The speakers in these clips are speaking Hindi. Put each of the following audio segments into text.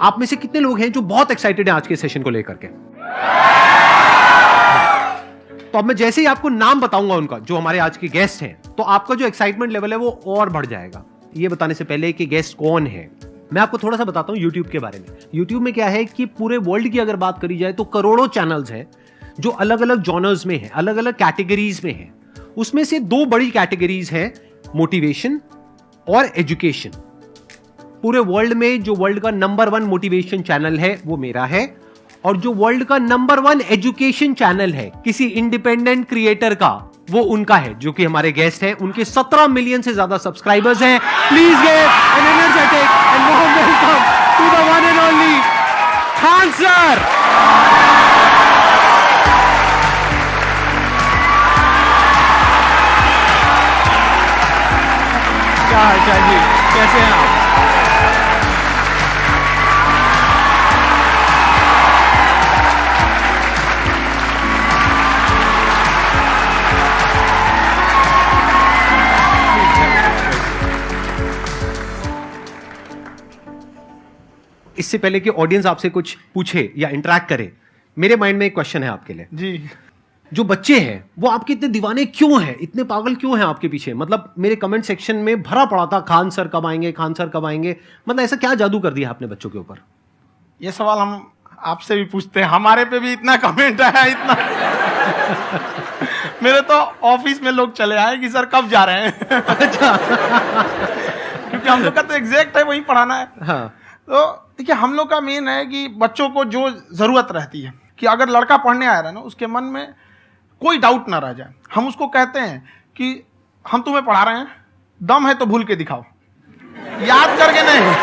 आप में से कितने लोग हैं जो बहुत एक्साइटेड हैं आज के सेशन को लेकर के? तो अब मैं जैसे ही आपको नाम बताऊंगा उनका, जो हमारे आज के गेस्ट हैं, तो आपका जो एक्साइटमेंट लेवल है वो और बढ़ जाएगा। ये बताने से पहले कि गेस्ट कौन है, मैं आपको थोड़ा सा बताता हूं YouTube के बारे में। YouTube में क्या है कि पूरे वर्ल्ड की अगर बात करी जाए तो करोड़ों चैनल्स हैं जो अलग अलग जॉनर्स में हैं, अलग अलग कैटेगरीज में हैं। उसमें से दो बड़ी कैटेगरीज हैं, मोटिवेशन और एजुकेशन। पूरे वर्ल्ड में जो वर्ल्ड का नंबर 1 मोटिवेशन चैनल है वो मेरा है, और जो वर्ल्ड का नंबर 1 एजुकेशन चैनल है किसी इंडिपेंडेंट क्रिएटर का, वो उनका है, जो कि हमारे गेस्ट हैं। उनके 17 मिलियन से ज्यादा सब्सक्राइबर्स हैं। Please give an energetic and warm welcome to the one and only Khan sir. क्या हाल चाल जी, कैसे हैं आप? इससे पहले कि ऑडियंस आपसे कुछ पूछे या इंटरेक्ट करे, मेरे माइंड में एक क्वेश्चन है आपके लिए जी। जो बच्चे हैं वो आपके इतने दीवाने क्यों हैं, इतने पागल क्यों हैं आपके पीछे? मतलब मेरे कमेंट सेक्शन में भरा पड़ा था, खान सर कब आएंगे, खान सर कब आएंगे। मतलब ऐसा क्या जादू कर दिया आपने बच्चों के ऊपर? ये सवाल हम आपसे भी पूछते हैं, हमारे पे भी इतना कमेंट आया, इतना मेरे तो ऑफिस में लोग चले आए कि सर कब जा रहे हैं। अच्छा। क्योंकि हम लोग का तो एग्जैक्ट है, वही पढ़ाना है। हाँ। तो देखिए, हम लोग का मेन है कि बच्चों को जो जरूरत रहती है कि अगर लड़का पढ़ने आ रहा है ना, उसके मन में कोई डाउट ना रह जाए। हम उसको कहते हैं कि हम तुम्हें पढ़ा रहे हैं, दम है तो भूल के दिखाओ, याद करके नहीं।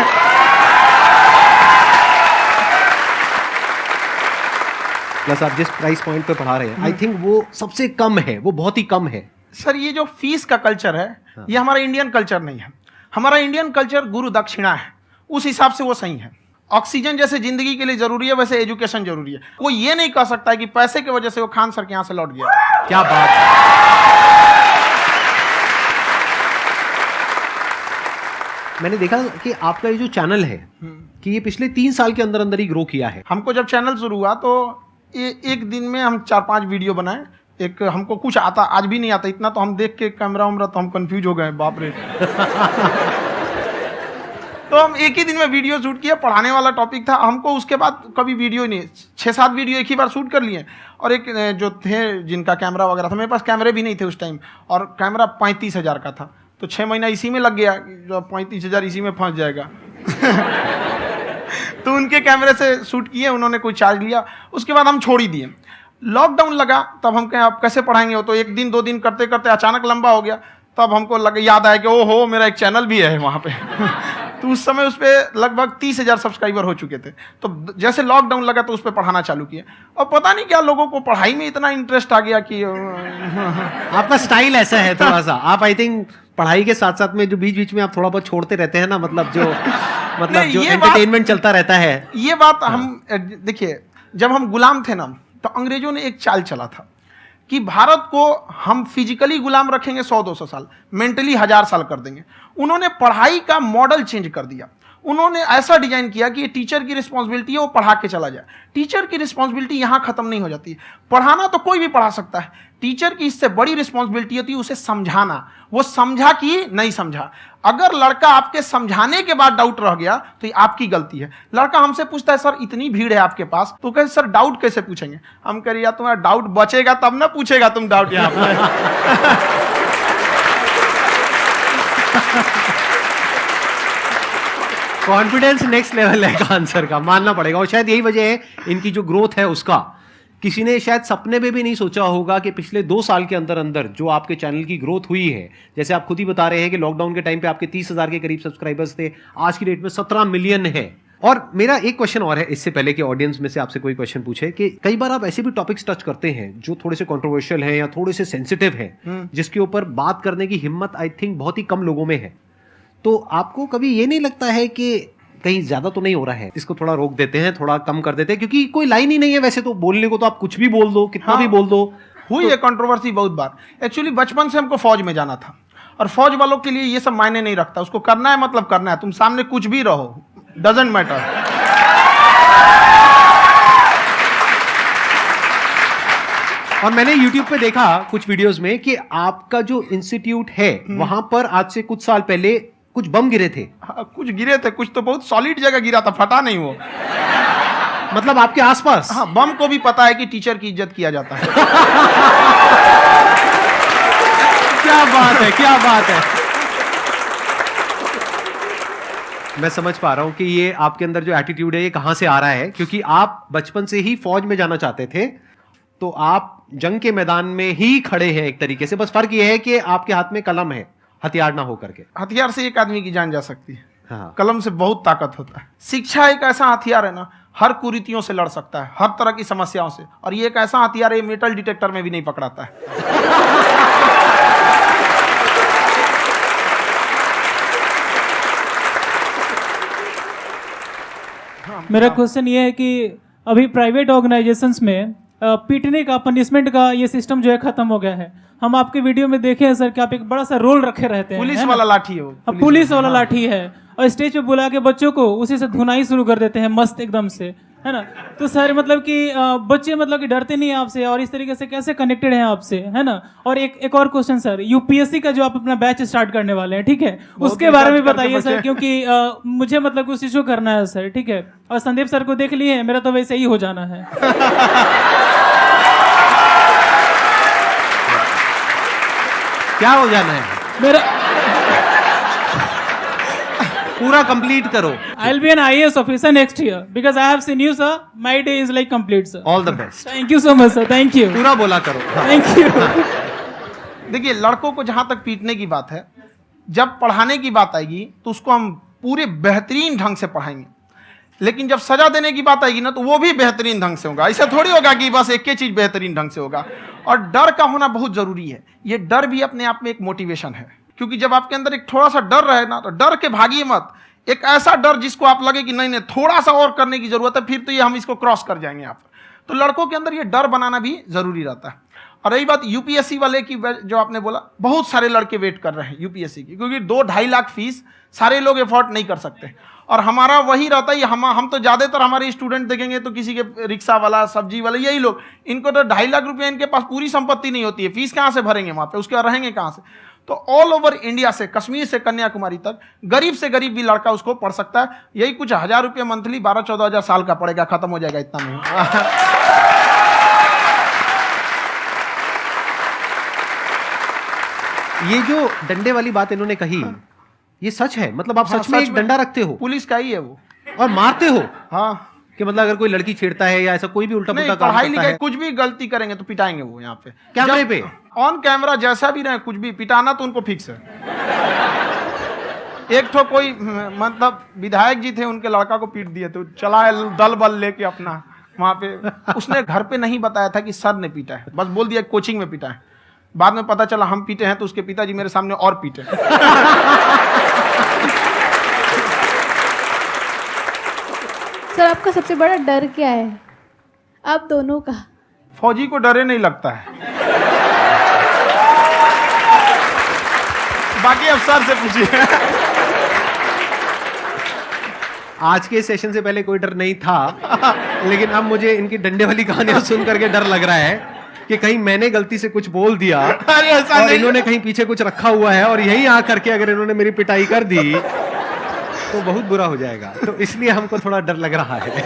प्लस आप जिस प्राइस पॉइंट पे पढ़ा रहे हैं, आई थिंक वो सबसे कम है, वो बहुत ही कम है। सर, ये जो फीस का कल्चर है, ये हमारा इंडियन कल्चर नहीं है। हमारा इंडियन कल्चर गुरु दक्षिणा है, उस हिसाब से वो सही है। ऑक्सीजन जैसे जिंदगी के लिए जरूरी है, वैसे एजुकेशन जरूरी है। कोई ये नहीं कह सकता है कि पैसे की वजह से वो खान सर के यहां से लौट गया। क्या बात है। मैंने देखा कि आपका ये जो चैनल है कि ये पिछले 3 साल के अंदर अंदर ही ग्रो किया है। हमको जब चैनल शुरू हुआ तो एक दिन में हम 4-5 वीडियो बनाए। एक हमको कुछ आता, आज भी नहीं आता इतना, तो हम देख के कैमरा उमरा तो हम कंफ्यूज हो गए, बाप रे। तो हम एक ही दिन में वीडियो शूट किया, पढ़ाने वाला टॉपिक था हमको। उसके बाद कभी वीडियो ही नहीं, 6-7 वीडियो एक ही बार शूट कर लिए। और एक जो थे जिनका कैमरा वगैरह था, मेरे पास कैमरे भी नहीं थे उस टाइम, और कैमरा 35,000 का था, तो 6 महीना इसी में लग गया, जो 35,000 इसी में फंस जाएगा। तो उनके कैमरे से शूट किए, उन्होंने कोई चार्ज लिया, उसके बाद हम छोड़ ही दिए। लॉकडाउन लगा, तब हम कहें आप कैसे पढ़ाएंगे, वो तो 1 दिन 2 दिन करते करते अचानक लंबा हो गया। तब हमको याद आया कि ओहो, मेरा एक चैनल भी है वहाँ पे। तो उस समय उस पर लगभग 30,000 सब्सक्राइबर हो चुके थे। तो जैसे लॉकडाउन लगा तो उस पर पढ़ाना चालू किया, और पता नहीं क्या लोगों को पढ़ाई में इतना इंटरेस्ट आ गया कि आपका स्टाइल ऐसा है थोड़ा सा। आप आई थिंक पढ़ाई के साथ साथ में जो बीच बीच में आप थोड़ा बहुत छोड़ते रहते हैं ना, मतलब जो एंटरटेनमेंट चलता रहता है। ये बात हम देखिए, जब हम गुलाम थे ना, तो अंग्रेजों ने एक चाल चला था कि भारत को हम फिजिकली गुलाम रखेंगे 100-200 साल, मेंटली 1000 साल कर देंगे। उन्होंने पढ़ाई का मॉडल चेंज कर दिया। उन्होंने ऐसा डिजाइन किया कि ये टीचर की रिस्पॉन्सिबिलिटी है, वो पढ़ा के चला जाए। टीचर की रिस्पॉन्सिबिलिटी यहाँ खत्म नहीं हो जाती है। पढ़ाना तो कोई भी पढ़ा सकता है, टीचर की इससे बड़ी रिस्पॉन्सिबिलिटी होती है उसे समझाना। वो समझा कि नहीं समझा। अगर लड़का आपके समझाने के बाद डाउट रह गया तो ये आपकी गलती है। लड़का हमसे पूछता है, सर इतनी भीड़ है आपके पास, तो कहते सर डाउट कैसे पूछेंगे? हम कह रहे यार, तुम्हारा डाउट बचेगा तब ना पूछेगा तुम डाउट यहाँ पे। कॉन्फिडेंस नेक्स्ट लेवल है खान सर का, मानना पड़ेगा। और शायद यही वजह है इनकी जो ग्रोथ है उसका। किसी ने शायद सपने में भी नहीं सोचा होगा कि पिछले 2 साल के अंदर अंदर जो आपके चैनल की ग्रोथ हुई है, जैसे आप खुद ही बता रहे हैं कि लॉकडाउन के टाइम पे आपके 30,000 के करीब सब्सक्राइबर्स थे, आज की डेट में 17 मिलियन है। और मेरा एक क्वेश्चन और है, इससे पहले कि ऑडियंस में से आपसे कोई क्वेश्चन पूछे, कि कई बार आप ऐसे भी टॉपिक्स टच करते हैं जो थोड़े से कंट्रोवर्शियल हैं या थोड़े से सेंसिटिव हैं, जिसके ऊपर बात करने की हिम्मत आई थिंक बहुत ही कम लोगों में है। तो आपको कभी ये नहीं लगता है कि कहीं ज्यादा तो नहीं हो रहा है, इसको थोड़ा रोक देते हैं, थोड़ा कम कर देते हैं? क्योंकि कोई लाइन ही नहीं है वैसे तो बोलने को, तो आप कुछ भी बोल दो, कितना भी बोल दो। हुई है कंट्रोवर्सी बहुत बार। एक्चुअली बचपन से हमको फौज में जाना था, और फौज वालों के लिए ये सब मायने नहीं रखता। उसको करना है मतलब करना है, तुम सामने कुछ भी रहो, डजंट मैटर। और मैंने YouTube पे देखा कुछ वीडियोस में कि आपका जो इंस्टीट्यूट है वहां पर आज से कुछ साल पहले कुछ बम गिरे थे। हाँ, कुछ गिरे थे, कुछ तो बहुत सॉलिड जगह गिरा था, फटा नहीं वो। मतलब आपके आसपास। हाँ, बम को भी पता है कि टीचर की इज्जत किया जाता है। क्या बात है, क्या बात है। मैं समझ पा रहा हूं कि ये आपके अंदर जो एटीट्यूड है ये कहां से आ रहा है, क्योंकि आप बचपन से ही फौज में जाना चाहते थे, तो आप जंग के मैदान में ही खड़े हैं एक तरीके से। बस फर्क ये है कि आपके हाथ में कलम है, हथियार ना हो करके। हथियार से एक आदमी की जान जा सकती है, हाँ। कलम से बहुत ताकत होता है। शिक्षा एक ऐसा हथियार है ना, हर कुरीतियों से लड़ सकता है, हर तरह की समस्याओं से। और ये एक ऐसा हथियार है, मेटल डिटेक्टर में भी नहीं पकड़ाता है। मेरा क्वेश्चन ये है कि अभी प्राइवेट ऑर्गेनाइजेशंस में पीटने का, पनिशमेंट का ये सिस्टम जो है खत्म हो गया है। हम आपके वीडियो में देखे हैं सर कि आप एक बड़ा सा रोल रखे रहते हैं, पुलिस है ना? वाला लाठी है वो, पुलिस वाला लाठी है, और स्टेज पे बुला के बच्चों को उसी से धुनाई शुरू कर देते हैं मस्त एकदम से, है ना? तो सर मतलब कि बच्चे मतलब कि डरते नहीं हैं आपसे, और इस तरीके से कैसे कनेक्टेड हैं आपसे, है ना? और एक और क्वेश्चन सर, यूपीएससी का जो आप अपना बैच स्टार्ट करने वाले हैं, ठीक है, उसके बारे में बताइए सर, क्योंकि मुझे मतलब कुछ इशू करना है सर, ठीक है? और संदीप सर को देख लिए, मेरा तो वैसे ही हो जाना है। क्या हो जाना है? मेरा पूरा कंप्लीट करो। I'll be an IAS officer next year because I have seen you, sir. My day is like complete, sir. All the best. Thank you so much, sir. Thank you. पूरा बोला करो। हाँ। Thank you. देखिए, लड़कों को जहां तक पीटने की बात है, जब पढ़ाने की बात आएगी तो उसको हम पूरे बेहतरीन ढंग से पढ़ाएंगे। लेकिन जब सजा देने की बात आएगी ना, तो वो भी बेहतरीन ढंग से होगा। ऐसा थोड़ी होगा कि बस एक ही चीज बेहतरीन ढंग से होगा। और डर का होना बहुत जरूरी है। ये डर भी अपने आप में एक मोटिवेशन है, क्योंकि जब आपके अंदर एक थोड़ा सा डर रहे ना, तो डर के भागिए मत। एक ऐसा डर जिसको आप लगे कि नहीं नहीं थोड़ा सा और करने की जरूरत है, फिर तो ये हम इसको क्रॉस कर जाएंगे यहाँ पर। तो लड़कों के अंदर ये डर बनाना भी जरूरी रहता है। और रही बात यूपीएससी वाले की, जो आपने बोला, बहुत सारे लड़के वेट कर रहे हैं यूपीएससी की, क्योंकि 2-2.5 लाख फीस सारे लोग एफोर्ड नहीं कर सकते। और हमारा वही रहता है, हम तो ज्यादातर हमारे स्टूडेंट देखेंगे तो किसी के रिक्शा वाला, सब्जी वाला, यही लोग, इनको तो 2.5 लाख रुपया, इनके पास पूरी संपत्ति नहीं होती है, फीस कहाँ से भरेंगे वहां पे, उसके बाद रहेंगे कहाँ से? तो ऑल ओवर इंडिया से, कश्मीर से कन्याकुमारी तक, गरीब से गरीब भी लड़का उसको पढ़ सकता है। यही कुछ 1000 रुपये मंथली, 12-14 हजार साल का पड़ेगा, खत्म हो जाएगा इतना में। ये जो डंडे वाली बात इन्होंने कही, ये सच है? मतलब आप हाँ, सच में एक डंडा रखते हो पुलिस का ही है वो, और मारते हो? हाँ। कि मतलब अगर कोई लड़की छेड़ता है या ऐसा कोई भी उल्टा नहीं, पुल्टा काम पढ़ाई करता लिखाई है, कुछ भी गलती करेंगे तो पिटाएंगे वो यहाँ पे, कैमरे पे, ऑन कैमरा, जैसा भी रहे, कुछ भी पिटाना तो उनको फिक्स है। एक तो कोई मतलब विधायक जी थे, उनके लड़का को पीट दिए, तो चला है दल बल लेके अपना वहां पे। उसने घर पे नहीं बताया था कि सर ने पीटा है, बस बोल दिया कोचिंग में पीटा है। बाद में पता चला हम पीटे हैं, तो उसके पिताजी मेरे सामने और पीटे। सर आपका सबसे बड़ा डर क्या है, आप दोनों का? फौजी को डरे नहीं लगता है, बाकी अफसर से पूछिए। आज के सेशन से पहले कोई डर नहीं था, लेकिन अब मुझे इनकी डंडे वाली कहानियां सुन करके डर लग रहा है कि कहीं मैंने गलती से कुछ बोल दिया अरे ऐसा और नहीं। इन्होंने कहीं पीछे कुछ रखा हुआ है, और यही आ करके अगर इन्होंने मेरी पिटाई कर दी तो बहुत बुरा हो जाएगा। तो इसलिए हमको थोड़ा डर लग रहा है।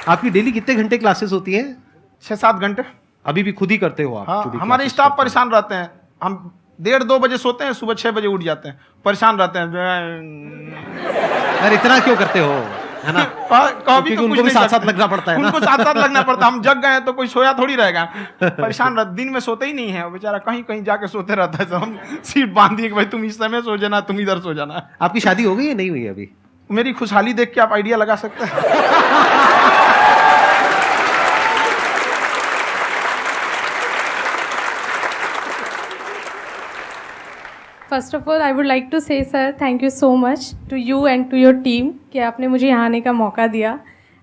आपकी डेली कितने घंटे क्लासेस होती हैं? 6-7 घंटे। अभी भी खुद ही करते हो आप? हाँ, जो भी हमारे classes स्टाफ करते हो। परेशान रहते हैं। हम 1:30-2 बजे सोते हैं, सुबह 6 बजे उठ जाते हैं, परेशान रहते हैं। यार इतना क्यों करते हो, है ना? कभी तो उनको भी साथ साथ लगना पड़ता है ना? उनको साथ साथ लगना पड़ता है। हम जग गए तो कोई सोया थोड़ी रहेगा, परेशान रह, दिन में सोते ही नहीं है बेचारा, कहीं कहीं जाके सोते रहता है। तो हम सीट बांध दिए कि भाई तुम इस समय सो जाना, तुम इधर सो जाना। आपकी शादी हो गई या नहीं हुई अभी? मेरी खुशहाली देख के आप आइडिया लगा सकते हैं। First of all I would like to say sir thank you so much to you and to your team कि आपने मुझे यहाँ आने का मौका दिया।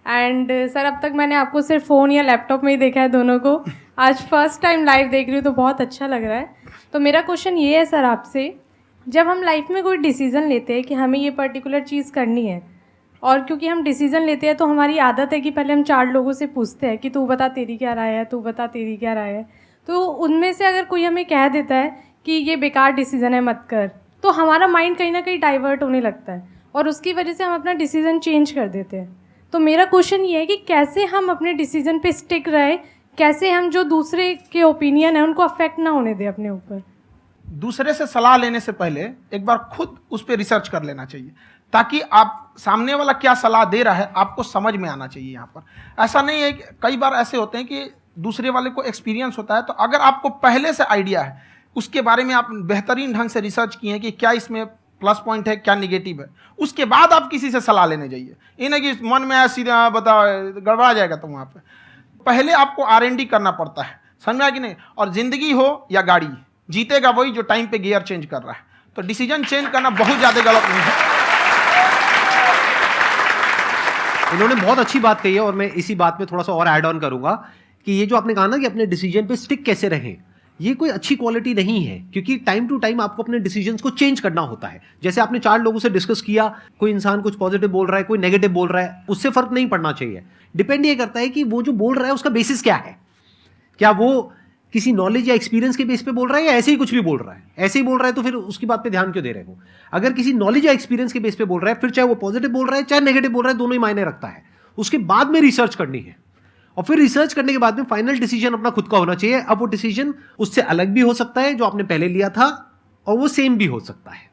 एंड सर अब तक मैंने आपको सिर्फ फ़ोन या लैपटॉप में ही देखा है दोनों को, आज फर्स्ट टाइम लाइव देख रही हूँ तो बहुत अच्छा लग रहा है। तो मेरा क्वेश्चन ये है सर आपसे, जब हम लाइफ में कोई डिसीज़न लेते हैं कि हमें ये पर्टिकुलर चीज़ करनी है, और क्योंकि हम डिसीजन लेते हैं तो हमारी आदत है कि पहले हम 4 लोगों से पूछते हैं कि तू बता तेरी क्या राय है, तू बता तेरी क्या राय है। तो उनमें से अगर कोई हमें कह देता है कि ये बेकार डिसीजन है मत कर, तो हमारा माइंड कहीं ना कहीं डाइवर्ट होने लगता है और उसकी वजह से हम अपना डिसीजन चेंज कर देते हैं। तो मेरा क्वेश्चन ये है कि कैसे हम अपने डिसीजन पे स्टिक रहे, कैसे हम जो दूसरे के ओपिनियन है उनको अफेक्ट ना होने दें अपने ऊपर। दूसरे से सलाह लेने से पहले एक बार खुद उस पर रिसर्च कर लेना चाहिए, ताकि आप सामने वाला क्या सलाह दे रहा है आपको समझ में आना चाहिए। यहाँ पर ऐसा नहीं है कि कई बार ऐसे होते हैं कि दूसरे वाले को एक्सपीरियंस होता है, तो अगर आपको पहले से आइडिया है, उसके बारे में आप बेहतरीन ढंग से रिसर्च किए हैं कि क्या इसमें प्लस पॉइंट है क्या निगेटिव है, उसके बाद आप किसी से सलाह लेने जाइए। ये नहीं कि मन में आया सीधा बता गड़बड़ा जाएगा। तो वहाँ पे पहले आपको R&D करना पड़ता है, समझ में आया कि नहीं। और जिंदगी हो या गाड़ी, जीतेगा वही जो टाइम पे गियर चेंज कर रहा है। तो डिसीजन चेंज करना बहुत ज़्यादा गलत नहीं है। इन्होंने बहुत अच्छी बात कही है और मैं इसी बात में थोड़ा सा और ऐड ऑन करूंगा कि ये जो आपने कहा ना कि अपने डिसीजन पे स्टिक कैसे रहें, ये कोई अच्छी क्वालिटी नहीं है, क्योंकि टाइम टू टाइम आपको अपने डिसीजंस को चेंज करना होता है। जैसे आपने 4 लोगों से डिस्कस किया, कोई इंसान कुछ पॉजिटिव बोल रहा है, कोई नेगेटिव बोल रहा है, उससे फर्क नहीं पड़ना चाहिए। डिपेंड ये करता है कि वो जो बोल रहा है उसका बेसिस क्या है। क्या वो किसी नॉलेज या एक्सपीरियंस के बेस पे बोल रहा है या ऐसे ही कुछ भी बोल रहा है? ऐसे ही बोल रहा है तो फिर उसकी बात पे ध्यान क्यों दे रहे हो? अगर किसी नॉलेज या एक्सपीरियंस के बेस पे बोल रहा है, फिर चाहे वो पॉजिटिव बोल रहा है चाहे नेगेटिव बोल रहा है, दोनों ही मायने रखता है। उसके बाद में रिसर्च करनी है और फिर रिसर्च करने के बाद में फाइनल डिसीजन अपना खुद का होना चाहिए। अब वो डिसीजन उससे अलग भी हो सकता है जो आपने पहले लिया था, और वो सेम भी हो सकता है।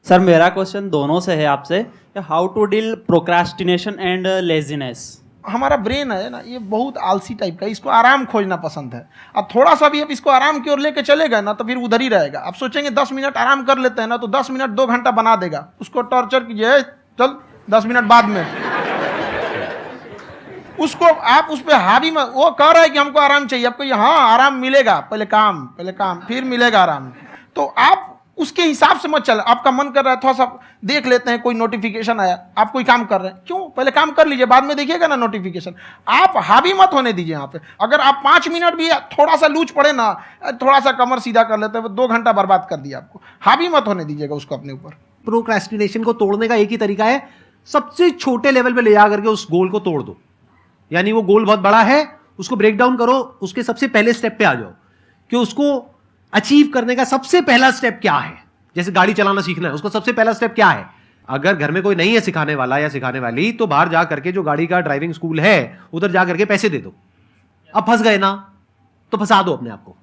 सर मेरा क्वेश्चन दोनों से है आपसे, how to deal procrastination and laziness. हमारा ब्रेन है ना, ये बहुत आलसी टाइप का है, इसको आराम खोजना पसंद है। अब थोड़ा सा भी अब इसको आराम की ओर लेके चले गए ना तो फिर उधर ही रहेगा। आप सोचेंगे 10 मिनट आराम कर लेते हैं ना, तो 10 मिनट 2 घंटा बना देगा। उसको टॉर्चर कीजिए, चल 10 मिनट बाद में। उसको आप उस पर हावी मत, वो कह रहा है कि हमको आराम चाहिए, आपको हाँ आराम मिलेगा, पहले काम फिर मिलेगा आराम। तो आप उसके हिसाब से मत चल। आपका मन कर रहा है थोड़ा सा देख लेते हैं, कोई नोटिफिकेशन आया, आप कोई काम कर रहे हैं, क्यों पहले काम कर लीजिए, बाद में देखिएगा ना नोटिफिकेशन। आप हावी मत होने दीजिए यहाँ पे। अगर आप 5 मिनट भी थोड़ा सा लूज पड़े ना, थोड़ा सा कमर सीधा कर लेते हैं, 2 घंटा बर्बाद कर दिया आपको। हावी मत होने दीजिएगा उसको अपने ऊपर। प्रोक्रेस्टिनेशन को तोड़ने का एक ही तरीका है, सबसे छोटे लेवल पे ले जा करके उस गोल को तोड़ दो। यानी वो गोल बहुत बड़ा है, उसको ब्रेक डाउन करो, उसके सबसे पहले स्टेप पे आ जाओ कि उसको अचीव करने का सबसे पहला स्टेप क्या है। जैसे गाड़ी चलाना सीखना है, उसका सबसे पहला स्टेप क्या है। अगर घर में कोई नहीं है सिखाने वाला या सिखाने वाली, तो बाहर जा करके जो गाड़ी का ड्राइविंग स्कूल है उधर जा करके पैसे दे दो। अब फंस गए ना तो फंसा दो अपने आप को।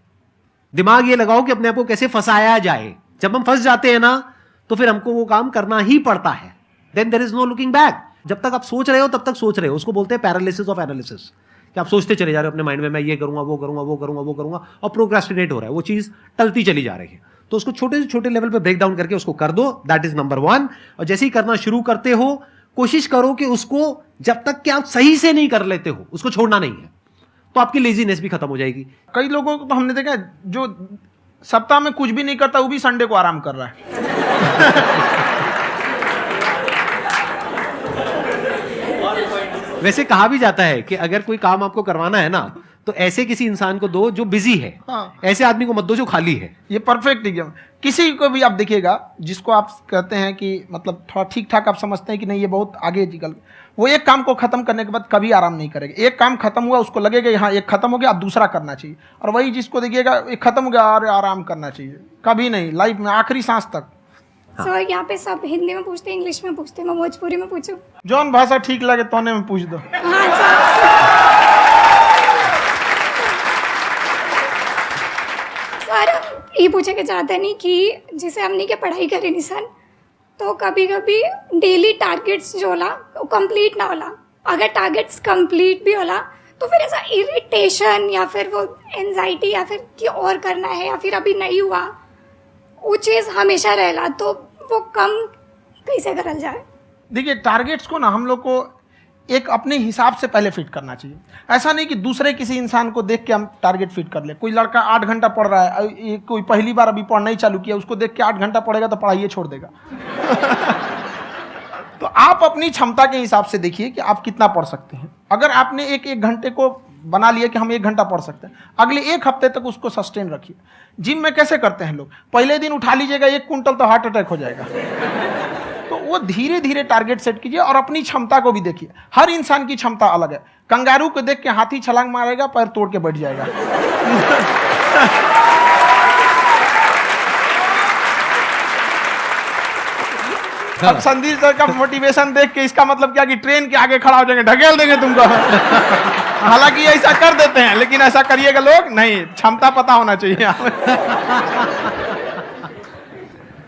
दिमाग ये लगाओ कि अपने आप को कैसे फंसाया जाए। जब हम फंस जाते हैं ना तो फिर हमको वो काम करना ही पड़ता है। Then there is no looking back. जब तक आप सोच रहे हो तब तक सोच रहे हो, उसको बोलते हैं पैरालिसिस ऑफ एनालिसिस, कि आप सोचते चले जा रहे हो अपने माइंड में, मैं ये करूंगा वो करूंगा वो करूंगा वो करूंगा, और प्रोक्रेस्टिनेट हो रहा है, वो चीज टलती चली जा रही है। तो उसको छोटे से छोटे लेवल पे ब्रेक डाउन करके उसको कर दो, दैट इज नंबर 1। और जैसे ही करना शुरू करते हो, कोशिश करो कि उसको जब तक कि आप सही से नहीं कर लेते हो उसको छोड़ना नहीं है, तो आपकी लेजीनेस भी खत्म हो जाएगी। कई लोगों को तो हमने देखा है जो सप्ताह में कुछ भी नहीं करता, वो भी संडे को आराम कर रहा है। वैसे कहा भी जाता है कि अगर कोई काम आपको करवाना है ना तो ऐसे किसी इंसान को दो जो बिजी है। हाँ। ऐसे आदमी को मत दो जो खाली है। ये परफेक्ट एग्जाम। किसी को भी आप देखिएगा जिसको आप कहते हैं कि मतलब थोड़ा ठीक ठाक आप समझते हैं कि नहीं ये बहुत आगे निकल, वो एक काम को खत्म करने के बाद कभी आराम नहीं करेगा। एक काम खत्म हुआ उसको लगेगा हाँ एक खत्म हो गया, अब दूसरा करना चाहिए। और वही जिसको देखिएगा एक खत्म हो गया और आराम करना चाहिए, कभी नहीं लाइफ में आखिरी सांस तक। सर यहाँ पे सब हिंदी में पूछते हैं, इंग्लिश में पूछते हैं, मैं भोजपुरी में पूछूं? जौन भाषा ठीक लगे तोने में पूछ दो। हाँ सर। सर ये पूछे के चाहते नहीं कि जैसे हमने के पढ़ाई करी नहीं सर, तो कभी कभी डेली टारगेट्स जो होला वो कंप्लीट ना होला। अगर टारगेट्स कंप्लीट भी होला तो फिर ऐसा इरिटेशन या फिर वो एंजाइटी या फिर कि और करना है या फिर अभी नहीं हुआ, वो चीज़ हमेशा रहेला। तो वो कम कैसे करल जाए? देखिए टारगेट्स को ना हम लोग को एक अपने हिसाब से पहले फिट करना चाहिए। ऐसा नहीं कि दूसरे किसी इंसान को देख के हम टारगेट फिट कर ले। कोई लड़का 8 घंटा पढ़ रहा है, कोई पहली बार अभी पढ़ना ही चालू किया, उसको देख के 8 घंटा पढ़ेगा तो पढ़ाई छोड़ देगा। तो आप अपनी क्षमता के हिसाब से देखिए कि आप कितना पढ़ सकते हैं। अगर आपने एक घंटे को बना लिया कि हम 1 घंटा पढ़ सकते हैं, अगले 1 हफ्ते तक उसको सस्टेन रखिए। जिम में कैसे करते हैं लोग, पहले दिन उठा लीजिएगा 1 कुंटल तो हार्ट अटैक हो जाएगा। तो वो धीरे धीरे टारगेट सेट कीजिए और अपनी क्षमता को भी देखिए। हर इंसान की क्षमता अलग है। कंगारू को देख के हाथी छलांग मारेगा, पैर तोड़ के बैठ जाएगा। अब संदीप सर का मोटिवेशन देख के इसका मतलब क्या कि ट्रेन के आगे खड़ा हो जाएंगे, ढकेल देंगे तुमको। हालांकि ऐसा कर देते हैं, लेकिन ऐसा करिएगा लोग नहीं, क्षमता पता होना चाहिए।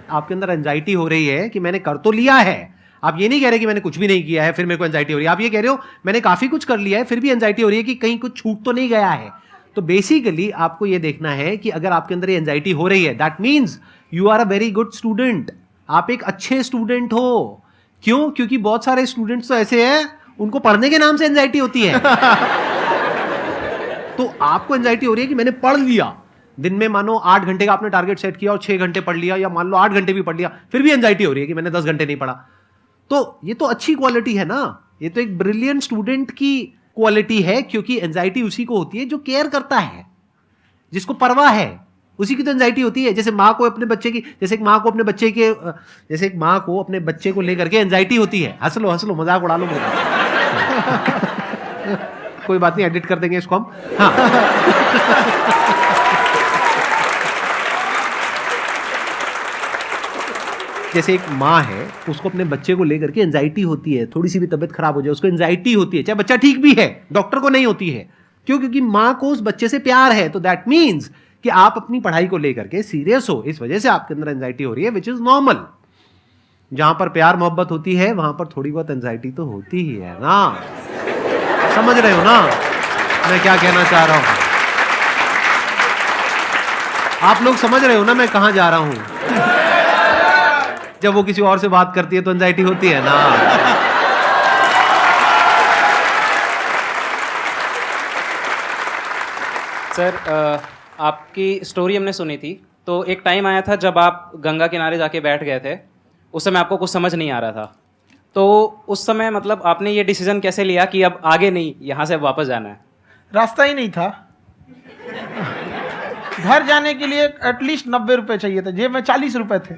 आपके अंदर एंजाइटी हो रही है कि मैंने कर तो लिया है। आप ये नहीं कह रहे कि मैंने कुछ भी नहीं किया है फिर मेरे को एंजाइटी हो रही है। आप ये कह रहे हो मैंने काफी कुछ कर लिया है फिर भी एंजाइटी हो रही है कि कहीं कुछ छूट तो नहीं गया है। तो बेसिकली आपको ये देखना है कि अगर आपके अंदर ये एंजाइटी हो रही है, that means you are a very good student. आप एक अच्छे स्टूडेंट हो। क्यों? क्योंकि बहुत सारे स्टूडेंट्स तो ऐसे हैं उनको पढ़ने के नाम से एंजाइटी होती है। तो आपको एंजाइटी हो रही है कि मैंने पढ़ लिया, दिन में मानो 8 घंटे का आपने टारगेट सेट किया और 6 घंटे पढ़ लिया, या मान लो 8 घंटे भी पढ़ लिया, फिर भी एंजाइटी हो रही है कि मैंने 10 घंटे नहीं पढ़ा। तो ये तो अच्छी क्वालिटी है ना, ये तो एक ब्रिलियंट स्टूडेंट की क्वालिटी है, क्योंकि एंजाइटी उसी को होती है जो केयर करता है, जिसको परवाह है, उसी की तो एंजाइटी होती है। जैसे माँ को अपने बच्चे की, जैसे एक माँ को अपने बच्चे के, जैसे एक माँ को अपने बच्चे को लेकर के एंजाइटी होती है। हंस लो मजाक उड़ा लो मेरा। कोई बात नहीं, एडिट कर देंगे इसको हम। हाँ। जैसे एक माँ है, उसको अपने बच्चे को लेकर के एंजाइटी होती है, थोड़ी सी भी तबीयत खराब हो जाए उसको एंजाइटी होती है, चाहे बच्चा ठीक भी है, डॉक्टर को नहीं होती है। क्यों? क्योंकि माँ को उस बच्चे से प्यार है। तो दैट मीन्स कि आप अपनी पढ़ाई को लेकर के सीरियस हो, इस वजह से आपके अंदर एंजाइटी हो रही है, विच इज नॉर्मल। जहां पर प्यार मोहब्बत होती है वहां पर थोड़ी बहुत एंजाइटी तो होती ही है ना। समझ रहे हो ना मैं क्या कहना चाह रहा हूं? आप लोग समझ रहे हो ना मैं कहां जा रहा हूं? जब वो किसी और से बात करती है तो एंजाइटी होती है ना। सर, आपकी स्टोरी हमने सुनी थी, तो एक टाइम आया था जब आप गंगा किनारे जाके बैठ गए थे। उस समय आपको कुछ समझ नहीं आ रहा था, तो उस समय मतलब आपने ये डिसीजन कैसे लिया कि अब आगे नहीं, यहाँ से वापस जाना है? रास्ता ही नहीं था। घर जाने के लिए एटलीस्ट 90 रुपए चाहिए थे, जेब में 40 रुपए थे।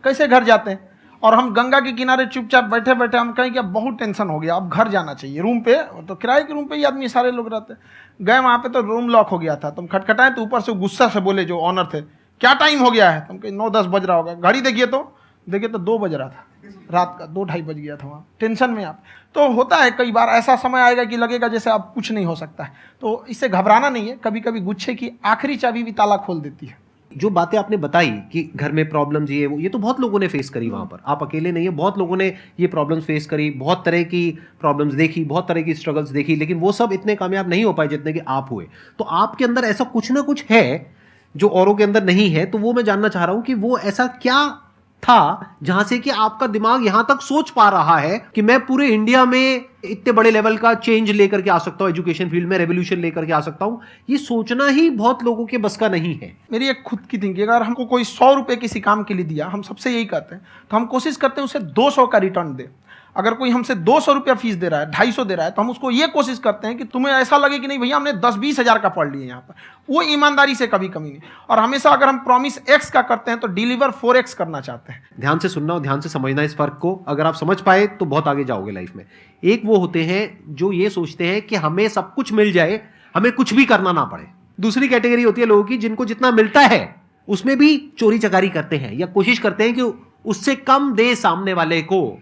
कैसे घर जाते हैं? और हम गंगा के किनारे चुपचाप बैठे बैठे हम कहें कि अब बहुत टेंशन हो गया, अब घर जाना चाहिए। रूम पे, तो किराए के रूम पे ही आदमी सारे लोग रहते। गए वहाँ पे तो रूम लॉक हो गया था। तुम खटखटाए तो ऊपर से गुस्सा से बोले जो ऑनर थे, क्या टाइम हो गया है? तुम कहे 9-10 बज रहा होगा। घड़ी देखिए तो 2 बज रहा था रात का, 2-2:30 बज गया था वहाँ। टेंशन में आप तो होता है, कई बार ऐसा समय आएगा कि लगेगा जैसे अब कुछ नहीं हो सकता है। तो इससे घबराना नहीं है। कभी कभी गुच्छे की आखिरी चाबी भी ताला खोल देती है। जो बातें आपने बताई कि घर में प्रॉब्लम्स ये तो बहुत लोगों ने फेस करी वहां पर। आप अकेले नहीं है, बहुत लोगों ने ये प्रॉब्लम्स फेस करी, बहुत तरह की प्रॉब्लम्स देखी, बहुत तरह की स्ट्रगल्स देखी, लेकिन वो सब इतने कामयाब नहीं हो पाए जितने कि आप हुए। तो आपके अंदर ऐसा कुछ ना कुछ है जो औरों के अंदर नहीं है। तो वो मैं जानना चाह रहा हूं कि वो ऐसा क्या था जहां से कि आपका दिमाग यहां तक सोच पा रहा है कि मैं पूरे इंडिया में इतने बड़े लेवल का चेंज लेकर के आ सकता हूं, एजुकेशन फील्ड में रेवोल्यूशन लेकर के आ सकता हूं। ये सोचना ही बहुत लोगों के बस का नहीं है। मेरी एक खुद की थिंकिंग, अगर हमको कोई 100 रुपए किसी काम के लिए दिया, हम सबसे यही कहते हैं, तो हम कोशिश करते हैं उसे 200 का रिटर्न दे। अगर कोई हमसे 200 रुपया फीस दे रहा है, 250 दे रहा है, तो हम उसको ये कोशिश करते हैं कि तुम्हें ऐसा लगे कि नहीं भैया हमने 10-20 हज़ार का पढ़ लिया यहाँ पर। वो ईमानदारी से कभी कमी नहीं। और हमेशा अगर हम प्रॉमिस एक्स का करते हैं तो डिलीवर 4x करना चाहते हैं। ध्यान से सुनना और ध्यान से समझना इस फर्क को। अगर आप समझ पाए तो बहुत आगे जाओगे लाइफ में। एक वो होते हैं जो ये सोचते हैं कि हमें सब कुछ मिल जाए, हमें कुछ भी करना ना पड़े। दूसरी कैटेगरी होती है लोगों की जिनको जितना मिलता है उसमें भी चोरी चकारी करते हैं या कोशिश करते हैं कि उससे कम दे सामने वाले को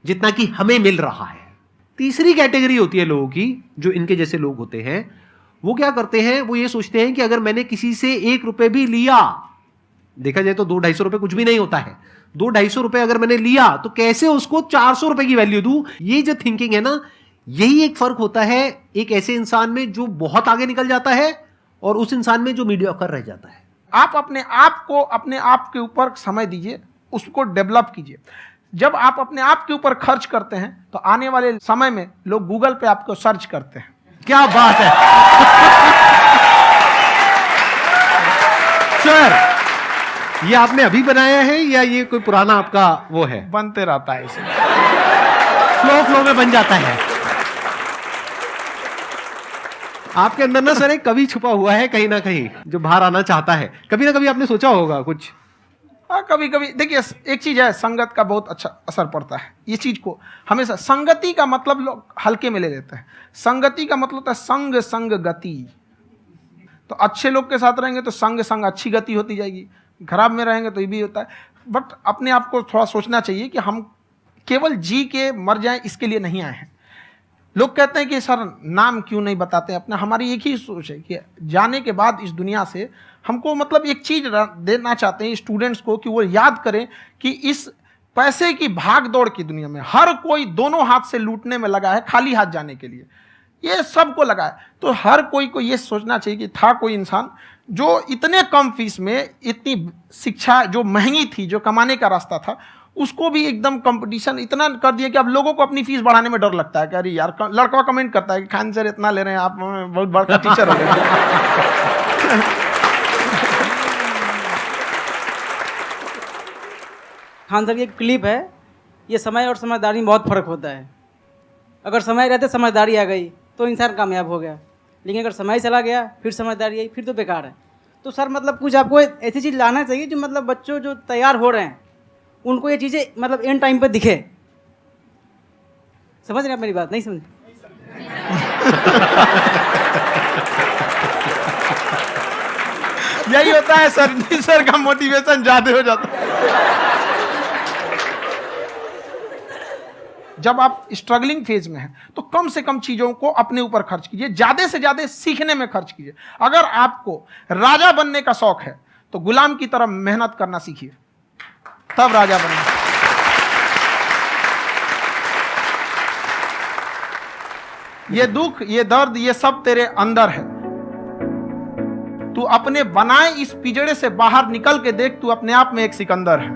जितना कि हमें मिल रहा है। तीसरी कैटेगरी होती है लोगों की, जो इनके जैसे लोग होते हैं। वो क्या करते हैं? वो ये सोचते हैं कि अगर मैंने किसी से 1 रुपए भी लिया, देखा जाए तो 200-250 रुपए कुछ भी नहीं होता है, 200-250 रुपए अगर मैंने लिया तो कैसे उसको 400 रुपए की वैल्यू दूं। ये जो थिंकिंग है ना, यही एक फर्क होता है एक ऐसे इंसान में जो बहुत आगे निकल जाता है और उस इंसान में जो मीडियोकर रह जाता है। आप अपने आप को अपने आप के ऊपर समय दीजिए, उसको डेवलप कीजिए। जब आप अपने आप के ऊपर खर्च करते हैं तो आने वाले समय में लोग गूगल पे आपको सर्च करते हैं। क्या बात है सर, ये आपने अभी बनाया है या ये कोई पुराना आपका वो है? बनते रहता है इसे, फ्लो में बन जाता है। आपके अंदर ना सर एक कवि छुपा हुआ है कहीं ना कहीं जो बाहर आना चाहता है। कभी ना कभी आपने सोचा होगा कुछ हाँ, कभी कभी देखिए एक चीज है, संगत का बहुत अच्छा असर पड़ता है। ये चीज को हमेशा, संगति का मतलब लोग हल्के में ले लेते हैं। संगति का मतलब होता है संग संग गति। तो अच्छे लोग के साथ रहेंगे तो संग संग अच्छी गति होती जाएगी, खराब में रहेंगे तो ये भी होता है। बट अपने आप को थोड़ा सोचना चाहिए कि हम केवल जी के मर जाएं इसके लिए नहीं आए हैं। लोग कहते हैं कि सर नाम क्यों नहीं बताते अपना। हमारी एक ही सोच है कि जाने के बाद इस दुनिया से हमको मतलब एक चीज देना चाहते हैं स्टूडेंट्स को, कि वो याद करें कि इस पैसे की भाग दौड़ की दुनिया में हर कोई दोनों हाथ से लूटने में लगा है, खाली हाथ जाने के लिए ये सबको लगा है। तो हर कोई को ये सोचना चाहिए कि था कोई इंसान जो इतने कम फीस में इतनी शिक्षा जो महंगी थी, जो कमाने का रास्ता था, उसको भी एकदम कंपटीशन इतना कर दिया कि अब लोगों को अपनी फीस बढ़ाने में डर लगता है कि अरे यार, लड़का कमेंट करता है कि खान सर इतना ले रहे हैं आप, बहुत बड़ा टीचर हो गए। खान सर की एक क्लिप है, ये समय और समझदारी में बहुत फ़र्क होता है। अगर समय रहते समझदारी आ गई तो इंसान कामयाब हो गया, लेकिन अगर समय चला गया फिर समझदारी आई फिर तो बेकार है। तो सर मतलब कुछ आपको ऐसी चीज़ लाना चाहिए जो मतलब बच्चों जो तैयार हो रहे हैं उनको ये चीज़ें मतलब एंड टाइम पे दिखे। समझ रहे हैं आप मेरी बात? नहीं समझ? यही होता है सर, सर का मोटिवेशन ज्यादा हो जाता है। जब आप स्ट्रगलिंग फेज में हैं तो कम से कम चीजों को अपने ऊपर खर्च कीजिए, ज्यादा से ज्यादा सीखने में खर्च कीजिए। अगर आपको राजा बनने का शौक है तो गुलाम की तरह मेहनत करना सीखिए, तब राजा बनेंगे। ये दुख, ये दर्द, ये सब तेरे अंदर है। तू अपने बनाए इस पिंजड़े से बाहर निकल के देख, तू अपने आप में एक सिकंदर है।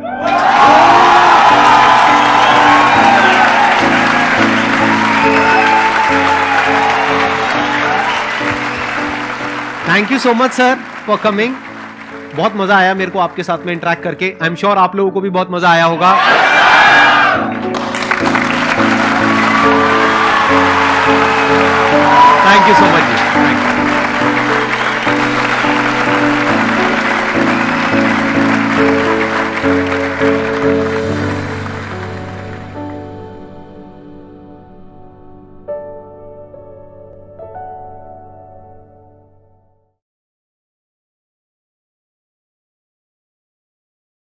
Thank you so much sir for coming. बहुत मजा आया मेरे को आपके साथ में इंटरेक्ट करके। आई एम श्योर आप लोगों को भी बहुत मजा आया होगा। Thank you so much ji.